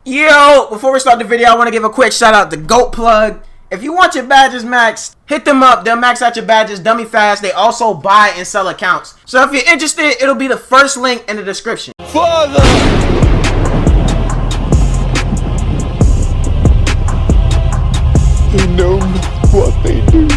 Yo, before we start the video, I want to give a quick shout out to GOAT Plug. If you want your badges maxed, hit them up. They'll max out your badges dummy fast. They also buy and sell accounts. So if you're interested, it'll be the first link in the description. Father! They know what they do.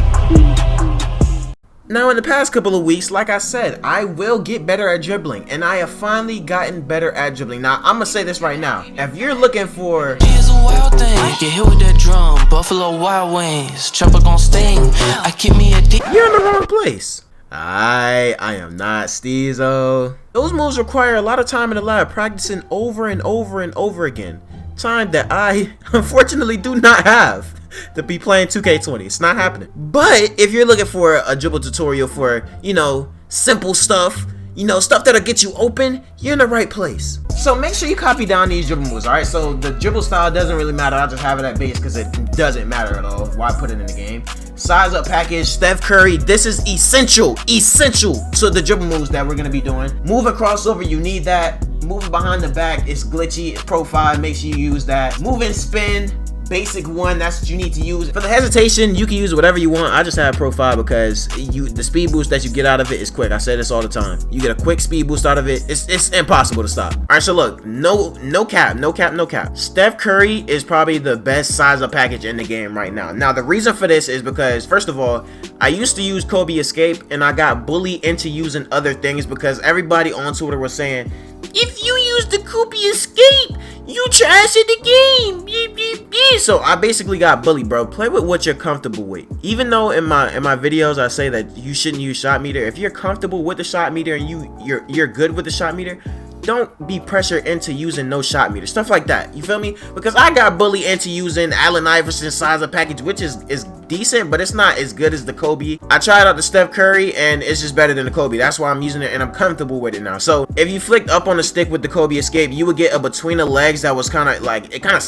Now, in the past couple of weeks, like I said, I will get better at dribbling, and I have finally gotten better at dribbling. Now, I'm gonna say this right now. If you're looking for Here's a wild thing. Get hit with that drum, Buffalo Wild Wings, chopper gon' sting. I keep me a dick. you're in the wrong place. I am not steezo. Those moves require a lot of time in the lab, practicing over and over and over again. Time that I unfortunately do not have to be playing 2K20. It's not happening. But if you're looking for a dribble tutorial for, you know, simple stuff, you know, stuff that'll get you open, you're in the right place. So make sure you copy down these dribble moves, alright? So the dribble style doesn't really matter. I'll just have it at base because it doesn't matter at all. Why put it in the game? Size up package, Steph Curry. This is essential to the dribble moves that we're going to be doing. Move and crossover, you need that. Moving behind the back, it's glitchy. It's Pro 5, make sure you use that. Move and spin. Basic one, that's what you need to use. For the hesitation, you can use whatever you want. I just have Pro 5 because the speed boost that you get out of it is quick. I say this all the time. You get a quick speed boost out of it. It's impossible to stop. All right, so look, no cap. Steph Curry is probably the best size up package in the game right now. Now, the reason for this is because, first of all, I used to use Kobe Escape and I got bullied into using other things because everybody on Twitter was saying, if you use the Kobe Escape, you trash in the game. So I basically got bullied, bro. Play with what you're comfortable with. Even though in my videos I say that you shouldn't use shot meter, if you're comfortable with the shot meter and you're good with the shot meter, don't be pressured into using no shot meter, stuff like that. You feel me? Because I got bullied into using Allen Iverson size up package, which is decent, but it's not as good as the Kobe. I tried out the Steph Curry and it's just better than the Kobe. That's why I'm using it and I'm comfortable with it now. So if you flicked up on the stick with the Kobe Escape, you would get a between the legs that was kind of like, it kind of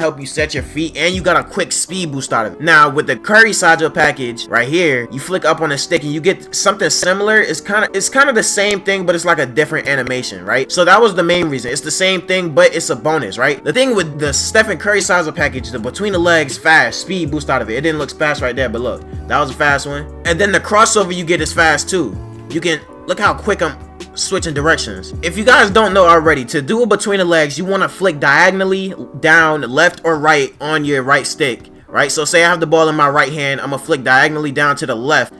helped you set your feet, and you got a quick speed boost out of it. Now with the Curry size up package right here, you flick up on the stick and you get something similar. It's kind of the same thing, but it's like a different animation, right? So that was the main reason. It's the same thing, but it's a bonus, right? The thing with the Stephen Curry size up package, the between the legs fast speed boost out of it. It didn't look fast right there, but look, that was a fast one. And then the crossover you get is fast too. You can look how quick I'm switching directions. If you guys don't know already, to do it between the legs, you want to flick diagonally down left or right on your right stick, right? So say I have the ball in my right hand, I'm gonna flick diagonally down to the left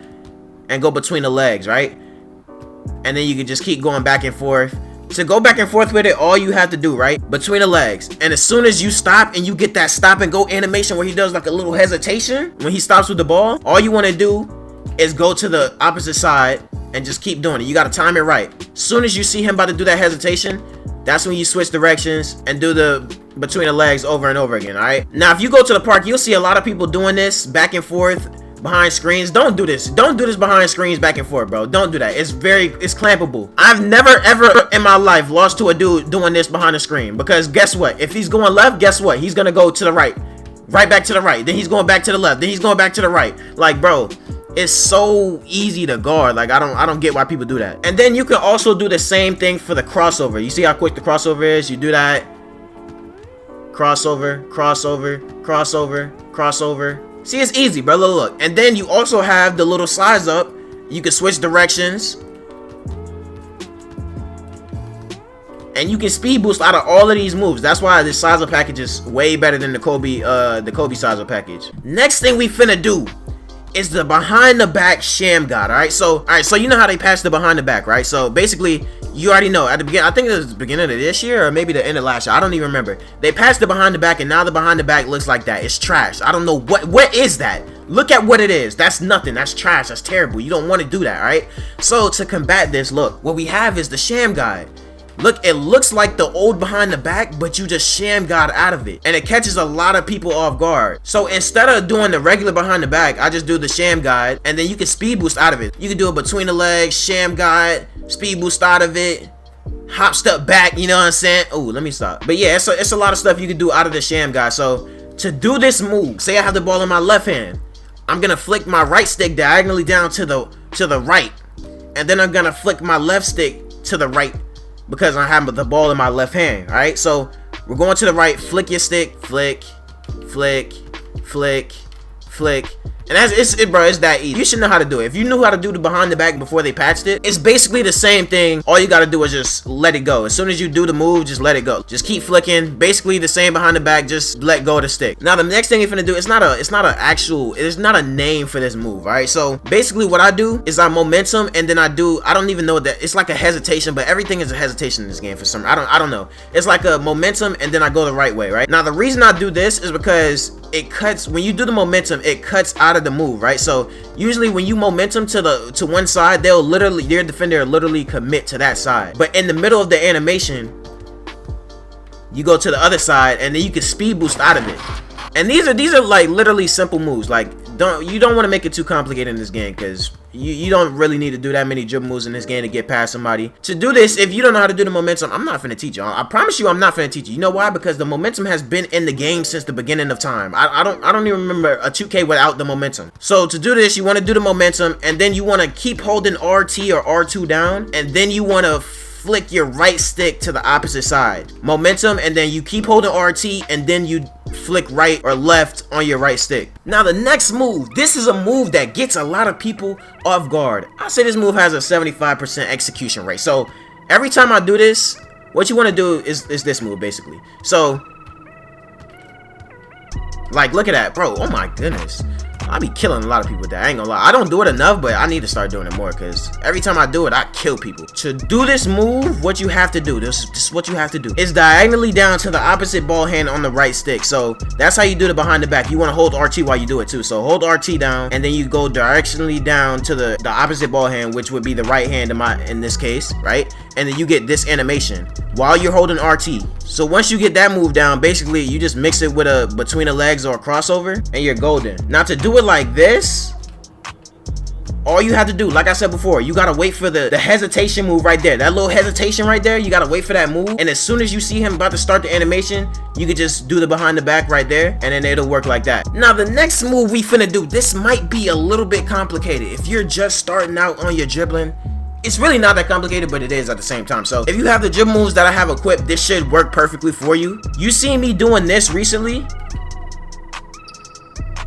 and go between the legs, right? And then you can just keep going back and forth. To go back and forth with it, all you have to do, right, between the legs, and as soon as you stop and you get that stop and go animation where he does like a little hesitation when he stops with the ball, all you want to do is go to the opposite side and just keep doing it. You got to time it right. As soon as you see him about to do that hesitation, that's when you switch directions and do the between the legs over and over again. All right, now if you go to the park, you'll see a lot of people doing this back and forth behind screens. Don't do this behind screens back and forth, bro. Don't do that. It's clampable. I've never ever in my life lost to a dude doing this behind the screen, because guess what, if he's going left, guess what, he's gonna go to the right back to the right, then he's going back to the left, then he's going back to the right. Like, bro, it's so easy to guard. Like, I don't get why people do that. And then you can also do the same thing for the crossover. You see how quick the crossover is? You do that, crossover. See, it's easy, bro. Look. And then you also have the little size up. You can switch directions. And you can speed boost out of all of these moves. That's why this size up package is way better than the Kobe size up package. Next thing we finna do is the behind the back sham god. Alright, so you know how they patch the behind the back, right? So basically, you already know at the beginning, I think it was the beginning of this year or maybe the end of last year, I don't even remember. They patched the behind the back, and now the behind the back looks like that. It's trash. I don't know what is that. Look at what it is. That's nothing. That's trash. That's terrible. You don't want to do that, right? So to combat this, look, what we have is the sham guide. Look, it looks like the old behind the back, but you just sham god out of it, and it catches a lot of people off guard. So instead of doing the regular behind the back, I just do the sham guide, and then you can speed boost out of it. You can do it between the legs, sham guide, speed boost out of it, hop step back, you know what I'm saying? Oh, let me stop. But yeah, it's a lot of stuff you can do out of the sham guide. So to do this move, say I have the ball in my left hand, I'm gonna flick my right stick diagonally down to the right, and then I'm gonna flick my left stick to the right, because I have the ball in my left hand. All right, so We're going to the right, flick your stick, flick, flick, flick, flick. And bro, it's that easy. You should know how to do it. If you knew how to do the behind the back before they patched it, it's basically the same thing. All you gotta do is just let it go. As soon as you do the move, just let it go. Just keep flicking. Basically the same behind the back, just let go of the stick. Now the next thing you're finna do, it's not a name for this move, alright? So basically what I do is I momentum, and then I don't even know what that, it's like a hesitation, but everything is a hesitation in this game for some, I don't know. It's like a momentum, and then I go the right way, right? Now the reason I do this is because it cuts, when you do the momentum, it cuts out of the move, right? So usually when you momentum to one side, your defender will literally commit to that side, but in the middle of the animation you go to the other side, and then you can speed boost out of it. And these are like literally simple moves. Like you don't want to make it too complicated in this game, because you don't really need to do that many dribble moves in this game to get past somebody. To do this, if you don't know how to do the momentum, I'm not finna teach you. I promise you I'm not finna teach you. You know why? Because the momentum has been in the game since the beginning of time. I don't even remember a 2K without the momentum. So to do this, you want to do the momentum, and then you want to keep holding RT or R2 down, and then you want to flick your right stick to the opposite side. Momentum, and then you keep holding RT, and then you flick right or left on your right stick. Now the next move, this is a move that gets a lot of people off guard. I say this move has a 75% execution rate. So every time I do this, what you want to do is this move basically. So like, look at that, bro. Oh my goodness, I be killing a lot of people with that. I ain't gonna lie. I don't do it enough, but I need to start doing it more, because every time I do it, I kill people. To do this move, what you have to do, this is what you have to do, is diagonally down to the opposite ball hand on the right stick. So that's how you do the behind the back. You want to hold RT while you do it too. So hold RT down, and then you go directionally down to the opposite ball hand, which would be the right hand in this case, right? And then you get this animation while you're holding RT. So once you get that move down, basically you just mix it with a between the legs or a crossover, and you're golden. Now to do it like this, all you have to do, like I said before, you gotta wait for the hesitation move right there. That little hesitation right there, you gotta wait for that move, and as soon as you see him about to start the animation, you can just do the behind the back right there, and then it'll work like that. Now the next move we finna do, this might be a little bit complicated. If you're just starting out on your dribbling, it's really not that complicated, but it is at the same time. So if you have the dribble moves that I have equipped, this should work perfectly for you. You see me doing this recently,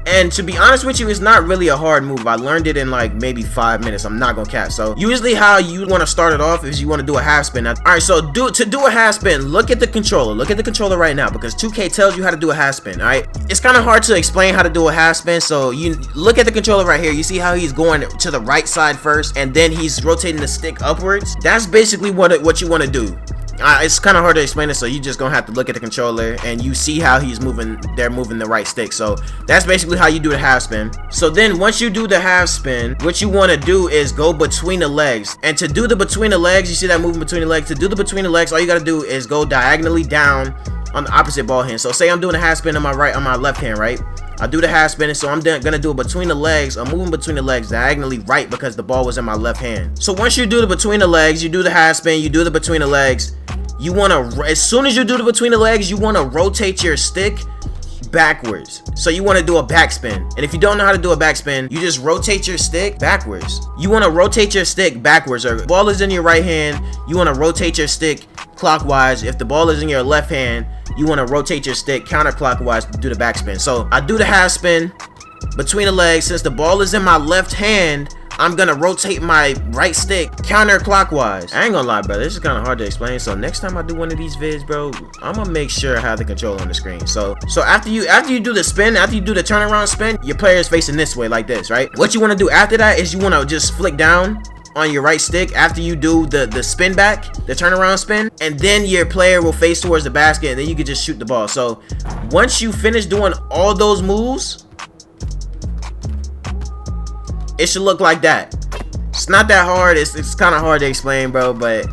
and to be honest with you, it's not really a hard move. I learned it in like maybe 5 minutes. I'm not gonna cap. So usually how you want to start it off is you want to do a half spin. Now, all right, so to do a half spin, look at the controller. Look at the controller right now, because 2K tells you how to do a half spin. All right, it's kind of hard to explain how to do a half spin. So you look at the controller right here. You see how he's going to the right side first, and then he's rotating the stick upwards. That's basically what you want to do. It's kind of hard to explain it, so you just gonna have to look at the controller, and you see how he's moving. They're moving the right stick. So that's basically how you do the half spin. So then once you do the half spin, what you want to do is go between the legs. And to do the between the legs, you see that moving between the legs. To do the between the legs, all you gotta do is go diagonally down on the opposite ball hand. So say I'm doing a half spin on my left hand, right? I do the half spin, so I'm gonna do it between the legs. I'm moving between the legs diagonally right, because the ball was in my left hand. So once you do the between the legs, you do the half spin, you do the between the legs. You want to, as soon as you do the between the legs, you want to rotate your stick backwards. So you want to do a backspin. And if you don't know how to do a backspin, you just rotate your stick backwards. You want to rotate your stick backwards. Or if the ball is in your right hand, you want to rotate your stick clockwise. If the ball is in your left hand, you want to rotate your stick counterclockwise to do the backspin. So I do the half spin between the legs. Since the ball is in my left hand, I'm gonna rotate my right stick counterclockwise. I ain't gonna lie, bro, this is kind of hard to explain. So next time I do one of these vids, bro, I'm gonna make sure I have the controller on the screen. So after you do the spin, after you do the turnaround spin, your player is facing this way like this, right? What you want to do after that is you want to just flick down on your right stick after you do the spin back, the turnaround spin, and then your player will face towards the basket, and then you can just shoot the ball. So once you finish doing all those moves, it should look like that. It's not that hard. It's kind of hard to explain, bro, but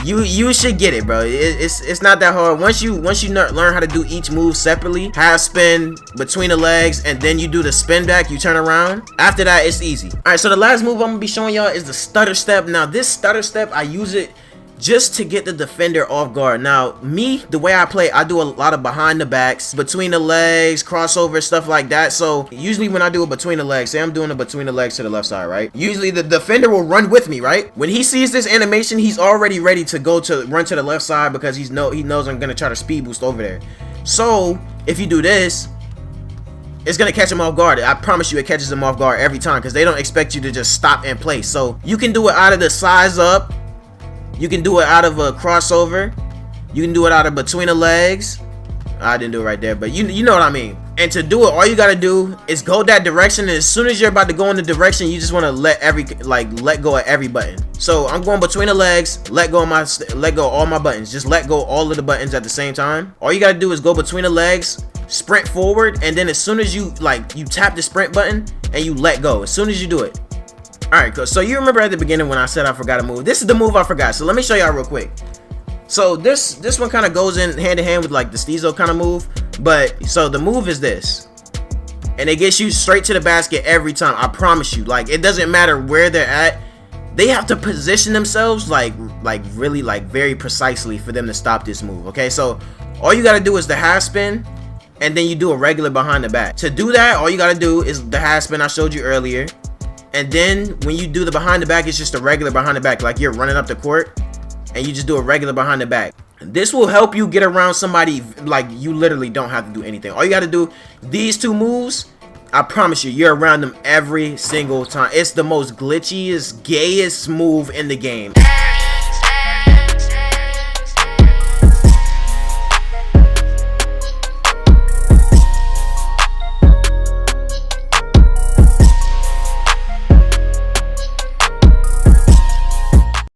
you should get it, bro. It's not that hard. Once you learn how to do each move separately, half spin between the legs, and then you do the spin back, you turn around. After that, it's easy. All right, so the last move I'm gonna be showing y'all is the stutter step. Now this stutter step, I use it just to get the defender off guard. Now, me, the way I play, I do a lot of behind the backs, between the legs, crossover, stuff like that. So usually when I do it between the legs, say I'm doing it between the legs to the left side, right? Usually the defender will run with me, right? When he sees this animation, he's already ready to run to the left side because he knows I'm gonna try to speed boost over there. So if you do this, it's gonna catch him off guard. I promise you, it catches him off guard every time because they don't expect you to just stop and play. So you can do it out of the size up. You can do it out of a crossover. You can do it out of between the legs. I didn't do it right there, but you know what I mean. And to do it, all you gotta do is go that direction. And as soon as you're about to go in the direction, you just want to let go of every button. So I'm going between the legs. Let go all my buttons. Just let go all of the buttons at the same time. All you gotta do is go between the legs, sprint forward, and then as soon as you tap the sprint button and you let go. As soon as you do it. Alright, so you remember at the beginning when I said I forgot a move. This is the move I forgot, so let me show y'all real quick. So this one kind of goes in hand in hand with like the steezo kind of move. But so the move is this, and it gets you straight to the basket every time. I promise you. Like, it doesn't matter where they're at. They have to position themselves like really very precisely for them to stop this move. Okay, so all you gotta do is the half spin, and then you do a regular behind the back. To do that, all you gotta do is the half spin I showed you earlier. And then when you do the behind the back, it's just a regular behind the back, like you're running up the court and you just do a regular behind the back. This will help you get around somebody. Like, you literally don't have to do anything. All you got to do, these two moves, I promise you, you're around them every single time. It's the most glitchiest, gayest move in the game.